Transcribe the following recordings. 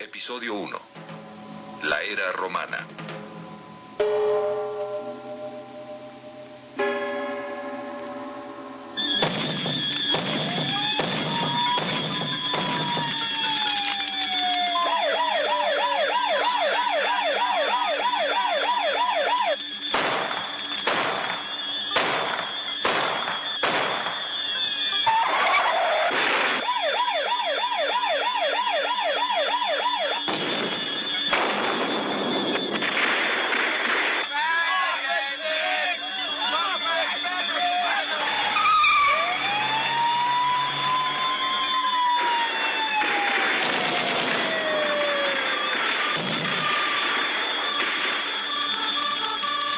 Episodio 1. La era romana.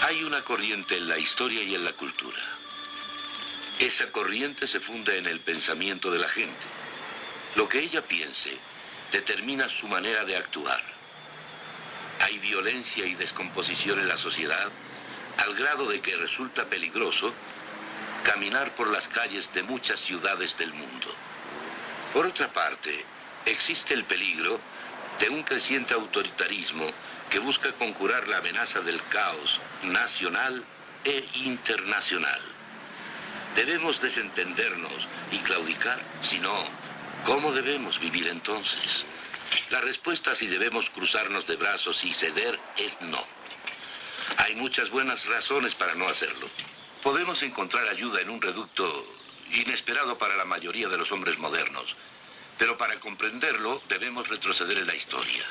Hay una corriente en la historia y en la cultura. Esa corriente se funda en el pensamiento de la gente. Lo que ella piense determina su manera de actuar. Hay violencia y descomposición en la sociedad al grado de que resulta peligroso caminar por las calles de muchas ciudades del mundo. Por otra parte, existe el peligro de un creciente autoritarismo que busca conjurar la amenaza del caos nacional e internacional. ¿Debemos desentendernos y claudicar? Si no, ¿cómo debemos vivir entonces? La respuesta a si debemos cruzarnos de brazos y ceder es no. Hay muchas buenas razones para no hacerlo. Podemos encontrar ayuda en un reducto inesperado para la mayoría de los hombres modernos, pero para comprenderlo debemos retroceder en la historia.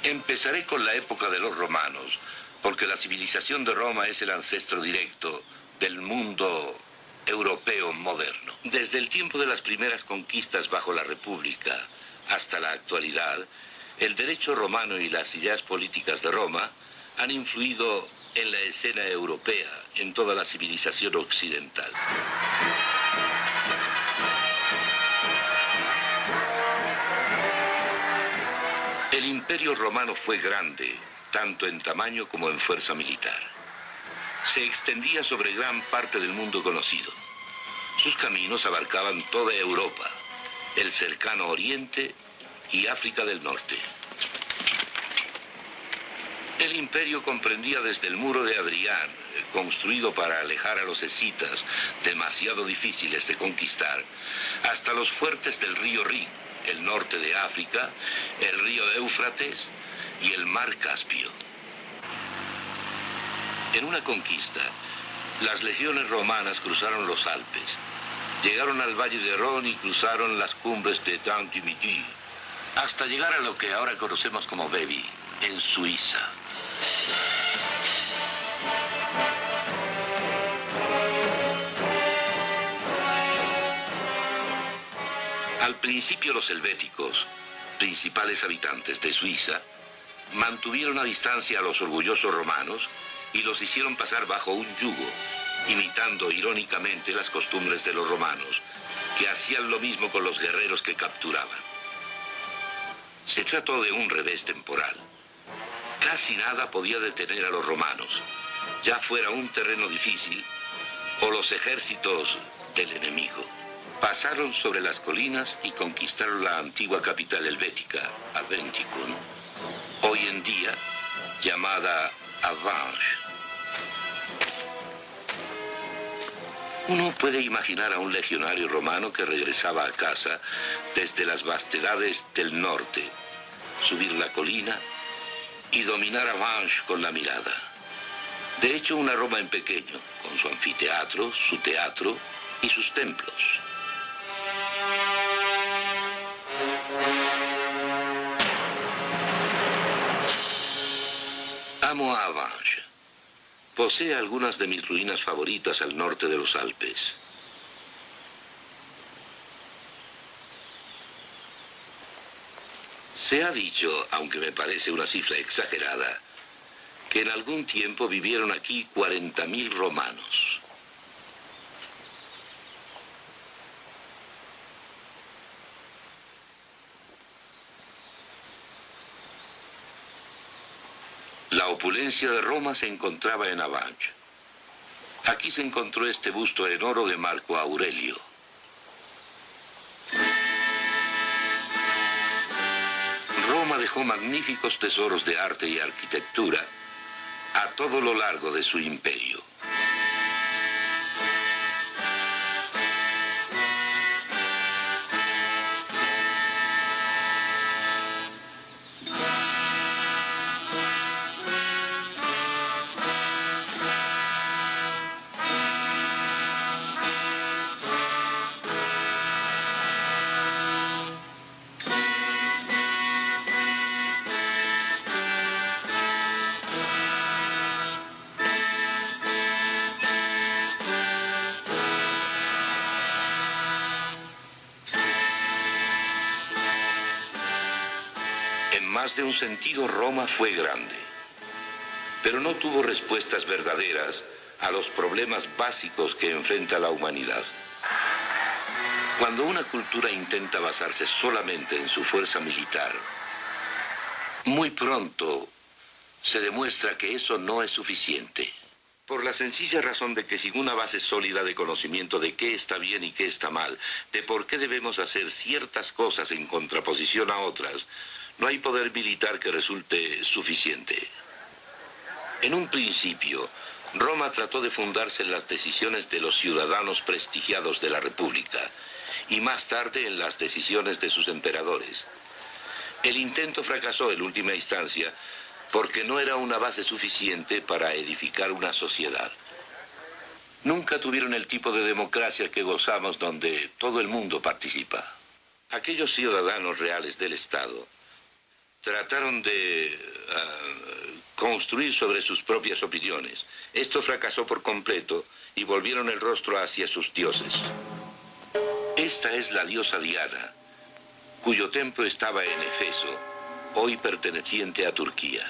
Empezaré con la época de los romanos, porque la civilización de Roma es el ancestro directo del mundo europeo moderno. Desde el tiempo de las primeras conquistas bajo la República hasta la actualidad, el derecho romano y las ideas políticas de Roma han influido en la escena europea, en toda la civilización occidental. El Imperio Romano fue grande, tanto en tamaño como en fuerza militar. Se extendía sobre gran parte del mundo conocido. Sus caminos abarcaban toda Europa, el cercano Oriente y África del Norte. El imperio comprendía desde el muro de Adrián, construido para alejar a los escitas, demasiado difíciles de conquistar, hasta los fuertes del río Rin, el norte de África, el río Éufrates y el mar Caspio. En una conquista, las legiones romanas cruzaron los Alpes, llegaron al valle de Rhône y cruzaron las cumbres de Dent du Midi, hasta llegar a lo que ahora conocemos como Vevey, en Suiza. Al principio los helvéticos, principales habitantes de Suiza, mantuvieron a distancia a los orgullosos romanos y los hicieron pasar bajo un yugo, imitando irónicamente las costumbres de los romanos, que hacían lo mismo con los guerreros que capturaban. Se trató de un revés temporal. Casi nada podía detener a los romanos, ya fuera un terreno difícil o los ejércitos del enemigo. Pasaron sobre las colinas y conquistaron la antigua capital helvética, Aventicum, hoy en día llamada Avanches. Uno puede imaginar a un legionario romano que regresaba a casa desde las vastedades del norte, subir la colina y dominar Avanches con la mirada. De hecho, una Roma en pequeño, con su anfiteatro, su teatro y sus templos. Amo a Avanches. Posee algunas de mis ruinas favoritas al norte de los Alpes. Se ha dicho, aunque me parece una cifra exagerada, que en algún tiempo vivieron aquí 40.000 romanos. La opulencia de Roma se encontraba en Avanch. Aquí se encontró este busto en oro de Marco Aurelio. Roma dejó magníficos tesoros de arte y arquitectura a todo lo largo de su imperio. En más de un sentido, Roma fue grande, pero no tuvo respuestas verdaderas a los problemas básicos que enfrenta la humanidad. Cuando una cultura intenta basarse solamente en su fuerza militar, muy pronto se demuestra que eso no es suficiente. Por la sencilla razón de que sin una base sólida de conocimiento de qué está bien y qué está mal, de por qué debemos hacer ciertas cosas en contraposición a otras, no hay poder militar que resulte suficiente. En un principio, Roma trató de fundarse en las decisiones de los ciudadanos prestigiados de la República, y más tarde en las decisiones de sus emperadores. El intento fracasó en última instancia porque no era una base suficiente para edificar una sociedad. Nunca tuvieron el tipo de democracia que gozamos donde todo el mundo participa. Aquellos ciudadanos reales del Estado trataron de construir sobre sus propias opiniones. Esto fracasó por completo y volvieron el rostro hacia sus dioses. Esta es la diosa Diana, cuyo templo estaba en Éfeso, hoy perteneciente a Turquía.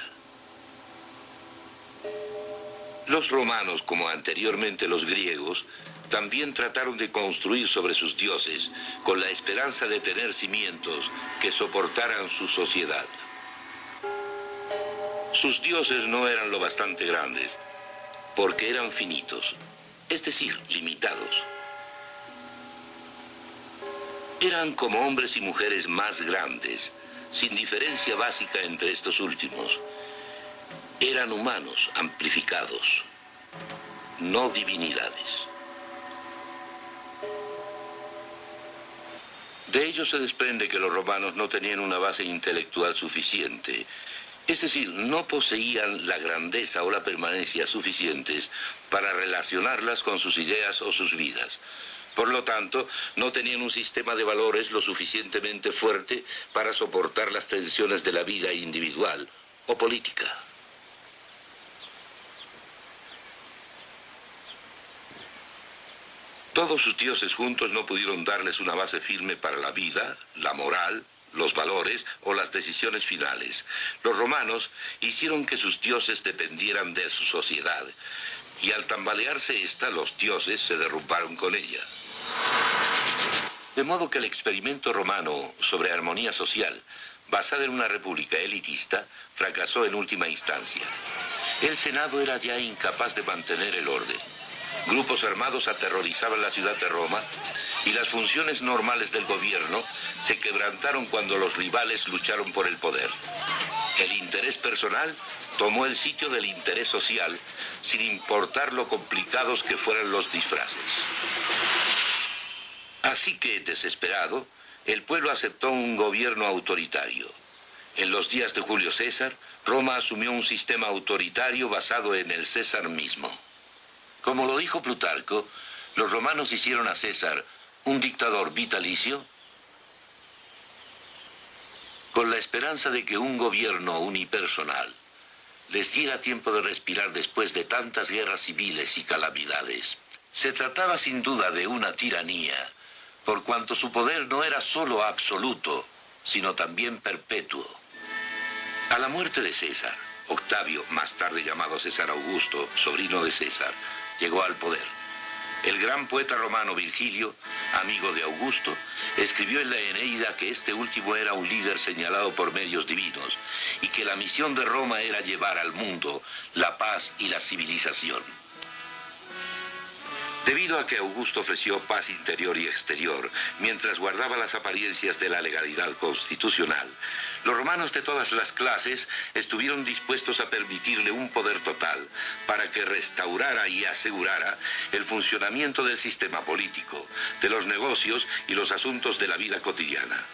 Los romanos, como anteriormente los griegos, también trataron de construir sobre sus dioses con la esperanza de tener cimientos que soportaran su sociedad. Sus dioses no eran lo bastante grandes, porque eran finitos, es decir, limitados. Eran como hombres y mujeres más grandes, sin diferencia básica entre estos últimos. Eran humanos amplificados, no divinidades. De ello se desprende que los romanos no tenían una base intelectual suficiente, es decir, no poseían la grandeza o la permanencia suficientes para relacionarlas con sus ideas o sus vidas. Por lo tanto, no tenían un sistema de valores lo suficientemente fuerte para soportar las tensiones de la vida individual o política. Todos sus dioses juntos no pudieron darles una base firme para la vida, la moral, los valores o las decisiones finales. Los romanos hicieron que sus dioses dependieran de su sociedad, y al tambalearse esta, los dioses se derrumbaron con ella. De modo que el experimento romano sobre armonía social, basada en una república elitista, fracasó en última instancia. El Senado era ya incapaz de mantener el orden. Grupos armados aterrorizaban la ciudad de Roma y las funciones normales del gobierno se quebrantaron cuando los rivales lucharon por el poder. El interés personal tomó el sitio del interés social, sin importar lo complicados que fueran los disfraces. Así que, desesperado, el pueblo aceptó un gobierno autoritario. En los días de Julio César, Roma asumió un sistema autoritario basado en el César mismo. Como lo dijo Plutarco, los romanos hicieron a César un dictador vitalicio con la esperanza de que un gobierno unipersonal les diera tiempo de respirar después de tantas guerras civiles y calamidades. Se trataba sin duda de una tiranía, por cuanto su poder no era solo absoluto, sino también perpetuo. A la muerte de César, Octavio, más tarde llamado César Augusto, sobrino de César, llegó al poder. El gran poeta romano Virgilio, amigo de Augusto, escribió en la Eneida que este último era un líder señalado por medios divinos y que la misión de Roma era llevar al mundo la paz y la civilización. Debido a que Augusto ofreció paz interior y exterior, mientras guardaba las apariencias de la legalidad constitucional, los romanos de todas las clases estuvieron dispuestos a permitirle un poder total para que restaurara y asegurara el funcionamiento del sistema político, de los negocios y los asuntos de la vida cotidiana.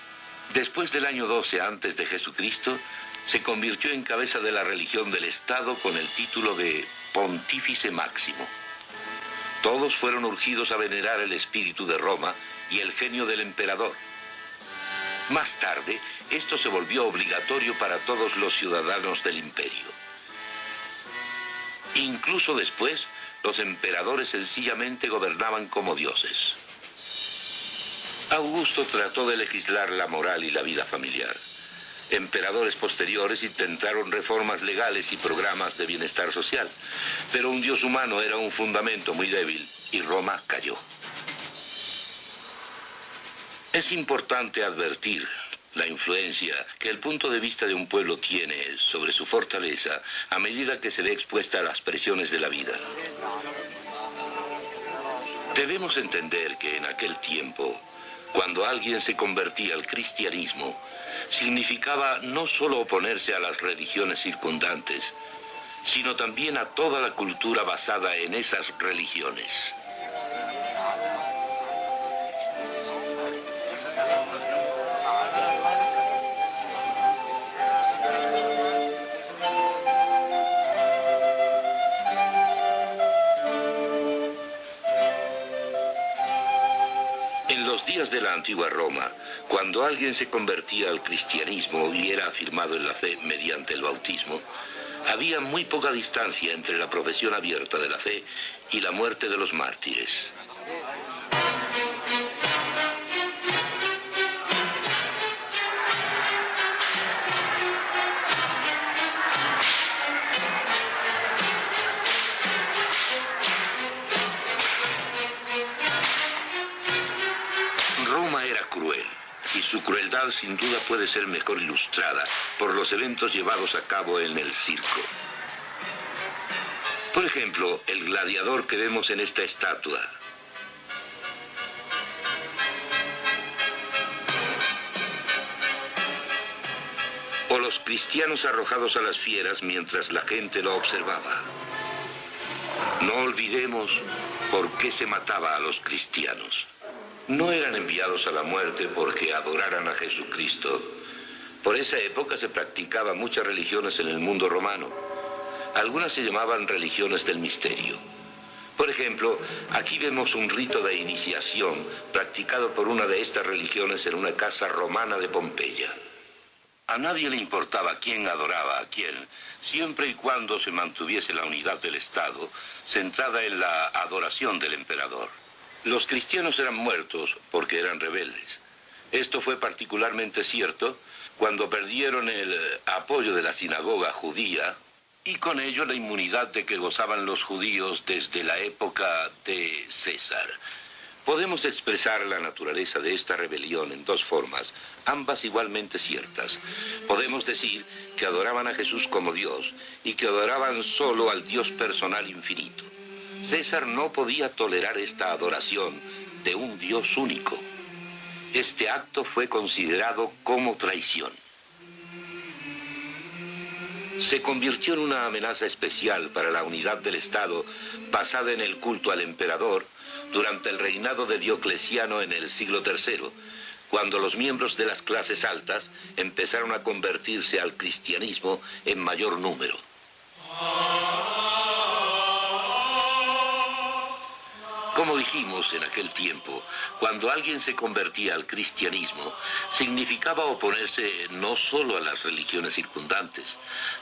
Después del año 12 antes de Jesucristo, se convirtió en cabeza de la religión del Estado con el título de Pontífice Máximo. Todos fueron urgidos a venerar el espíritu de Roma y el genio del emperador. Más tarde, esto se volvió obligatorio para todos los ciudadanos del imperio. Incluso después, los emperadores sencillamente gobernaban como dioses. Augusto trató de legislar la moral y la vida familiar. Emperadores posteriores intentaron reformas legales y programas de bienestar social, pero un dios humano era un fundamento muy débil y Roma cayó. Es importante advertir la influencia que el punto de vista de un pueblo tiene sobre su fortaleza a medida que se ve expuesta a las presiones de la vida. Debemos entender que en aquel tiempo, cuando alguien se convertía al cristianismo, significaba no solo oponerse a las religiones circundantes, sino también a toda la cultura basada en esas religiones. En los días de la antigua Roma, cuando alguien se convertía al cristianismo y era afirmado en la fe mediante el bautismo, había muy poca distancia entre la profesión abierta de la fe y la muerte de los mártires. Roma era cruel, y su crueldad sin duda puede ser mejor ilustrada por los eventos llevados a cabo en el circo. Por ejemplo, el gladiador que vemos en esta estatua. O los cristianos arrojados a las fieras mientras la gente lo observaba. No olvidemos por qué se mataba a los cristianos. No eran enviados a la muerte porque adoraran a Jesucristo. Por esa época se practicaban muchas religiones en el mundo romano. Algunas se llamaban religiones del misterio. Por ejemplo, aquí vemos un rito de iniciación practicado por una de estas religiones en una casa romana de Pompeya. A nadie le importaba quién adoraba a quién, siempre y cuando se mantuviese la unidad del Estado, centrada en la adoración del emperador. Los cristianos eran muertos porque eran rebeldes. Esto fue particularmente cierto cuando perdieron el apoyo de la sinagoga judía y con ello la inmunidad de que gozaban los judíos desde la época de César. Podemos expresar la naturaleza de esta rebelión en dos formas, ambas igualmente ciertas. Podemos decir que adoraban a Jesús como Dios y que adoraban solo al Dios personal infinito. César no podía tolerar esta adoración de un Dios único. Este acto fue considerado como traición. Se convirtió en una amenaza especial para la unidad del Estado basada en el culto al emperador durante el reinado de Diocleciano en el siglo III, cuando los miembros de las clases altas empezaron a convertirse al cristianismo en mayor número. Como dijimos en aquel tiempo, cuando alguien se convertía al cristianismo, significaba oponerse no solo a las religiones circundantes,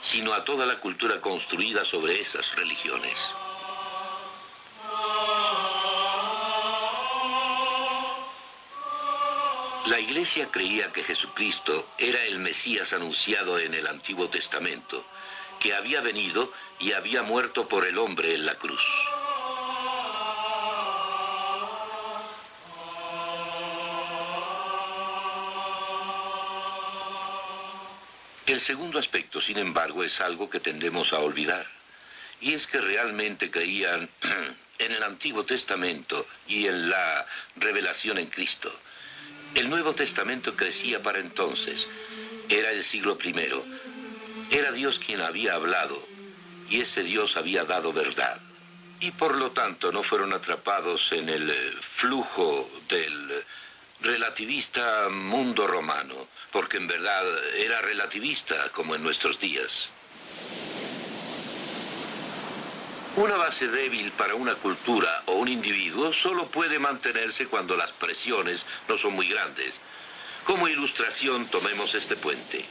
sino a toda la cultura construida sobre esas religiones. La Iglesia creía que Jesucristo era el Mesías anunciado en el Antiguo Testamento, que había venido y había muerto por el hombre en la cruz. El segundo aspecto, sin embargo, es algo que tendemos a olvidar. Y es que realmente creían en el Antiguo Testamento y en la revelación en Cristo. El Nuevo Testamento crecía para entonces. Era el siglo I. Era Dios quien había hablado, y ese Dios había dado verdad. Y por lo tanto no fueron atrapados en el flujo del relativista mundo romano, porque en verdad era relativista como en nuestros días. Una base débil para una cultura o un individuo solo puede mantenerse cuando las presiones no son muy grandes. Como ilustración, tomemos este puente.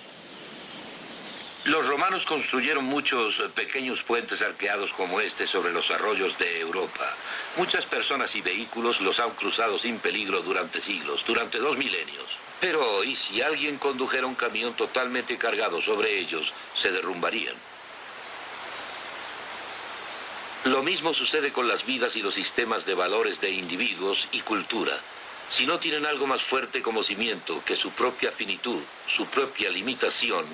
Los romanos construyeron muchos pequeños puentes arqueados como este sobre los arroyos de Europa. Muchas personas y vehículos los han cruzado sin peligro durante siglos, durante 2 milenios. Pero hoy, si alguien condujera un camión totalmente cargado sobre ellos, se derrumbarían. Lo mismo sucede con las vidas y los sistemas de valores de individuos y cultura. Si no tienen algo más fuerte como cimiento que su propia finitud, su propia limitación,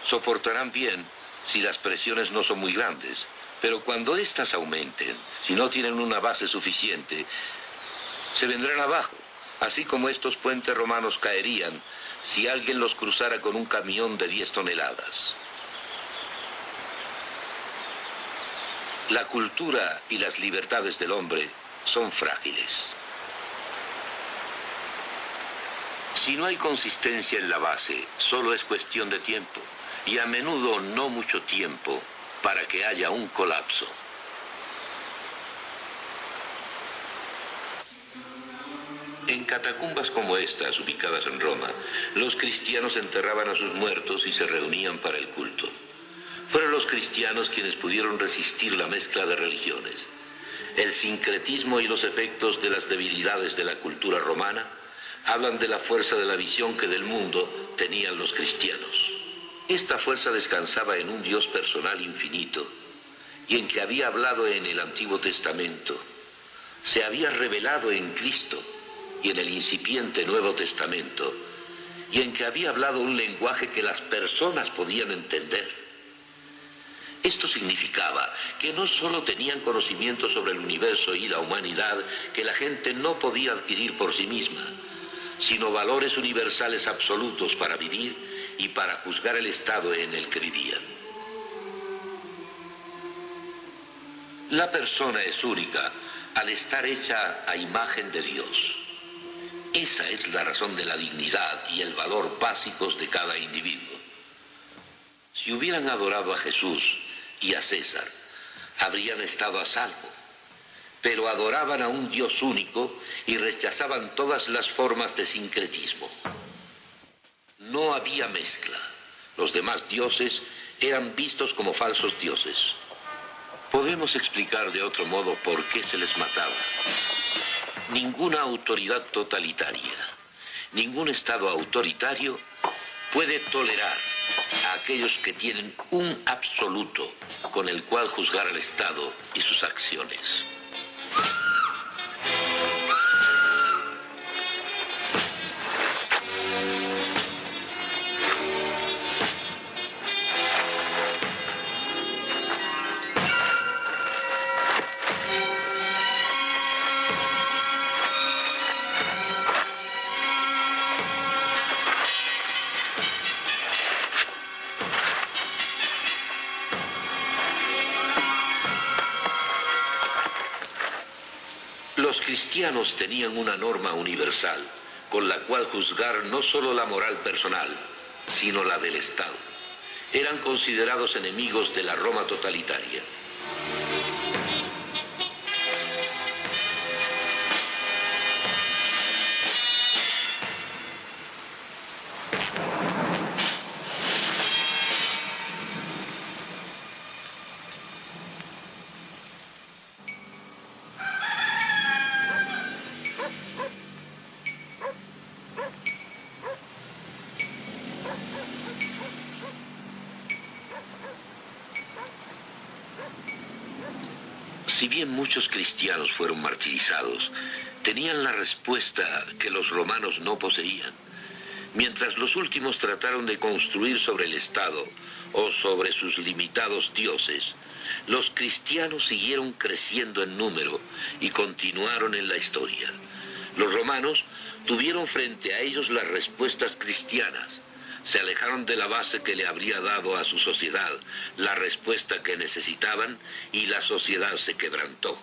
soportarán bien si las presiones no son muy grandes. Pero cuando éstas aumenten, si no tienen una base suficiente, se vendrán abajo. Así como estos puentes romanos caerían si alguien los cruzara con un camión de 10 toneladas. La cultura y las libertades del hombre son frágiles. Si no hay consistencia en la base, solo es cuestión de tiempo, y a menudo no mucho tiempo, para que haya un colapso. En catacumbas como estas, ubicadas en Roma, los cristianos enterraban a sus muertos y se reunían para el culto. Fueron los cristianos quienes pudieron resistir la mezcla de religiones. El sincretismo y los efectos de las debilidades de la cultura romana hablan de la fuerza de la visión que del mundo tenían los cristianos. Esta fuerza descansaba en un Dios personal infinito y en que había hablado en el Antiguo Testamento. Se había revelado en Cristo y en el incipiente Nuevo Testamento, y en que había hablado un lenguaje que las personas podían entender. Esto significaba que no solo tenían conocimiento sobre el universo y la humanidad que la gente no podía adquirir por sí misma, sino valores universales absolutos para vivir y para juzgar el estado en el que vivían. La persona es única al estar hecha a imagen de Dios. Esa es la razón de la dignidad y el valor básicos de cada individuo. Si hubieran adorado a Jesús y a César, habrían estado a salvo, pero adoraban a un Dios único y rechazaban todas las formas de sincretismo. No había mezcla. Los demás dioses eran vistos como falsos dioses. Podemos explicar de otro modo por qué se les mataba. Ninguna autoridad totalitaria, ningún estado autoritario puede tolerar a aquellos que tienen un absoluto con el cual juzgar al Estado y sus acciones. Los cristianos tenían una norma universal con la cual juzgar no solo la moral personal, sino la del Estado. Eran considerados enemigos de la Roma totalitaria. Si bien muchos cristianos fueron martirizados, tenían la respuesta que los romanos no poseían. Mientras los últimos trataron de construir sobre el Estado o sobre sus limitados dioses, los cristianos siguieron creciendo en número y continuaron en la historia. Los romanos tuvieron frente a ellos las respuestas cristianas. Se alejaron de la base que le habría dado a su sociedad la respuesta que necesitaban y la sociedad se quebrantó.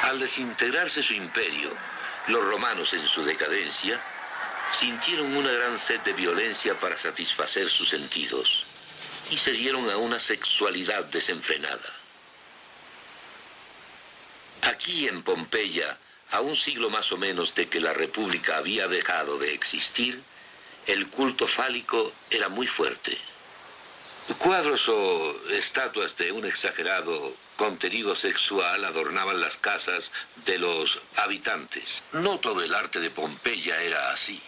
Al desintegrarse su imperio, los romanos en su decadencia sintieron una gran sed de violencia para satisfacer sus sentidos y se dieron a una sexualidad desenfrenada. Aquí en Pompeya, a un siglo más o menos de que la República había dejado de existir, el culto fálico era muy fuerte. Cuadros o estatuas de un exagerado contenido sexual adornaban las casas de los habitantes. No todo el arte de Pompeya era así,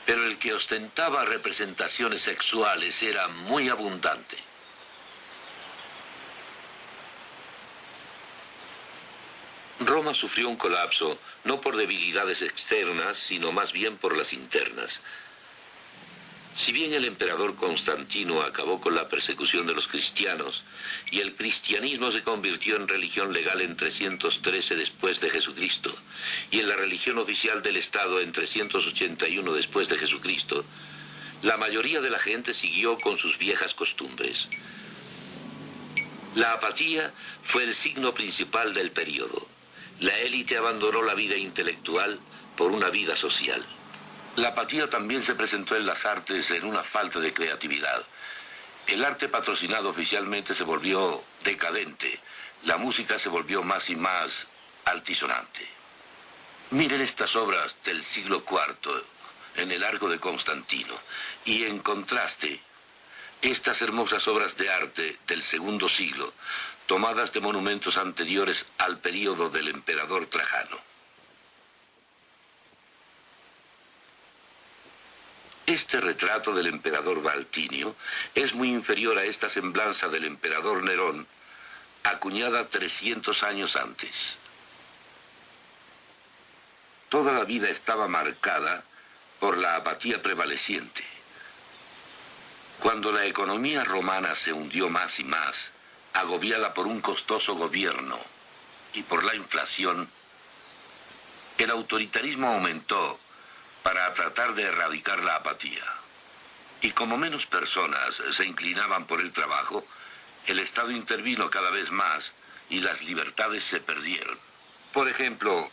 pero el que ostentaba representaciones sexuales era muy abundante. Roma sufrió un colapso no por debilidades externas, sino más bien por las internas. Si bien el emperador Constantino acabó con la persecución de los cristianos y el cristianismo se convirtió en religión legal en 313 después de Jesucristo y en la religión oficial del Estado en 381 después de Jesucristo, la mayoría de la gente siguió con sus viejas costumbres. La apatía fue el signo principal del período. La élite abandonó la vida intelectual por una vida social. La apatía también se presentó en las artes en una falta de creatividad. El arte patrocinado oficialmente se volvió decadente. La música se volvió más y más altisonante. Miren estas obras del siglo IV en el arco de Constantino y en contraste estas hermosas obras de arte del segundo siglo tomadas de monumentos anteriores al período del emperador Trajano. Este retrato del emperador Valtinio es muy inferior a esta semblanza del emperador Nerón, acuñada 300 años antes. Toda la vida estaba marcada por la apatía prevaleciente. Cuando la economía romana se hundió más y más, agobiada por un costoso gobierno y por la inflación, el autoritarismo aumentó para tratar de erradicar la apatía. Y como menos personas se inclinaban por el trabajo, el Estado intervino cada vez más y las libertades se perdieron. Por ejemplo,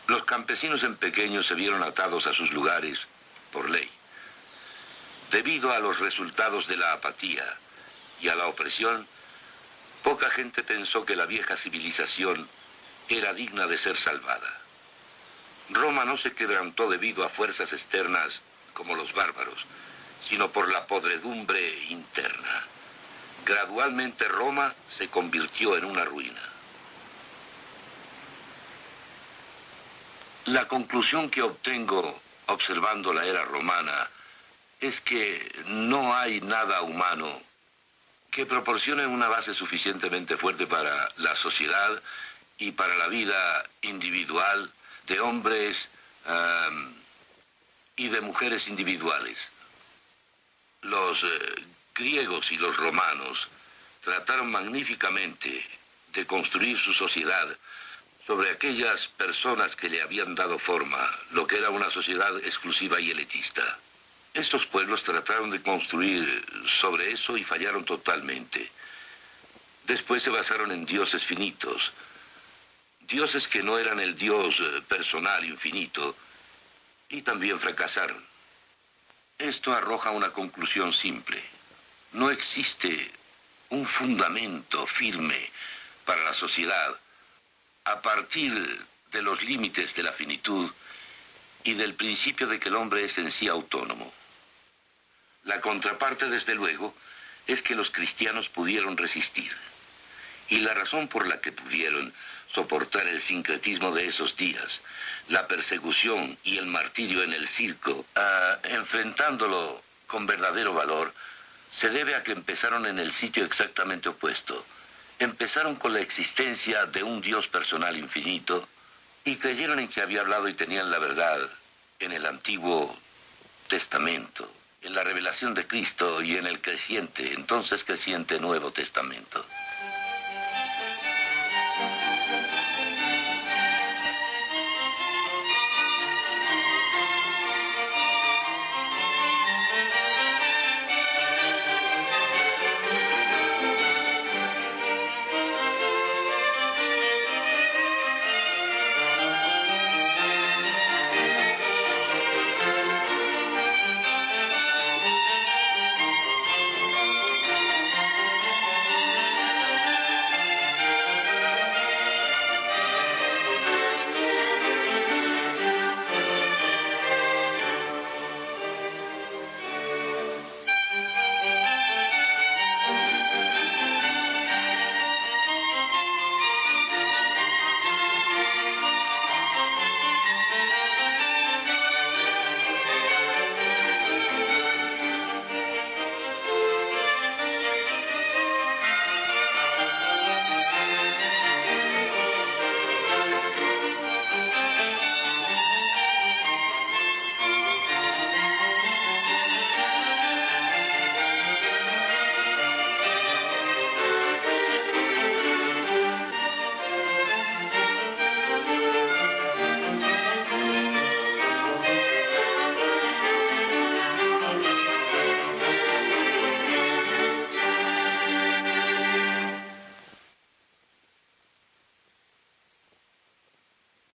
los campesinos en pequeño se vieron atados a sus lugares por ley. Debido a los resultados de la apatía y a la opresión, poca gente pensó que la vieja civilización era digna de ser salvada. Roma no se quebrantó debido a fuerzas externas como los bárbaros, sino por la podredumbre interna. Gradualmente Roma se convirtió en una ruina. La conclusión que obtengo observando la era romana es que no hay nada humano que proporcione una base suficientemente fuerte para la sociedad y para la vida individual de hombres y de mujeres individuales. Los griegos y los romanos trataron magníficamente de construir su sociedad sobre aquellas personas que le habían dado forma, lo que era una sociedad exclusiva y elitista. Estos pueblos trataron de construir sobre eso y fallaron totalmente. Después se basaron en dioses finitos, dioses que no eran el Dios personal infinito, y también fracasaron. Esto arroja una conclusión simple. No existe un fundamento firme para la sociedad a partir de los límites de la finitud y del principio de que el hombre es en sí autónomo. La contraparte, desde luego, es que los cristianos pudieron resistir. Y la razón por la que pudieron soportar el sincretismo de esos días, la persecución y el martirio en el circo, enfrentándolo con verdadero valor, se debe a que empezaron en el sitio exactamente opuesto. Empezaron con la existencia de un Dios personal infinito y creyeron en que había hablado y tenían la verdad en el Antiguo Testamento, en la revelación de Cristo y en el entonces creciente Nuevo Testamento.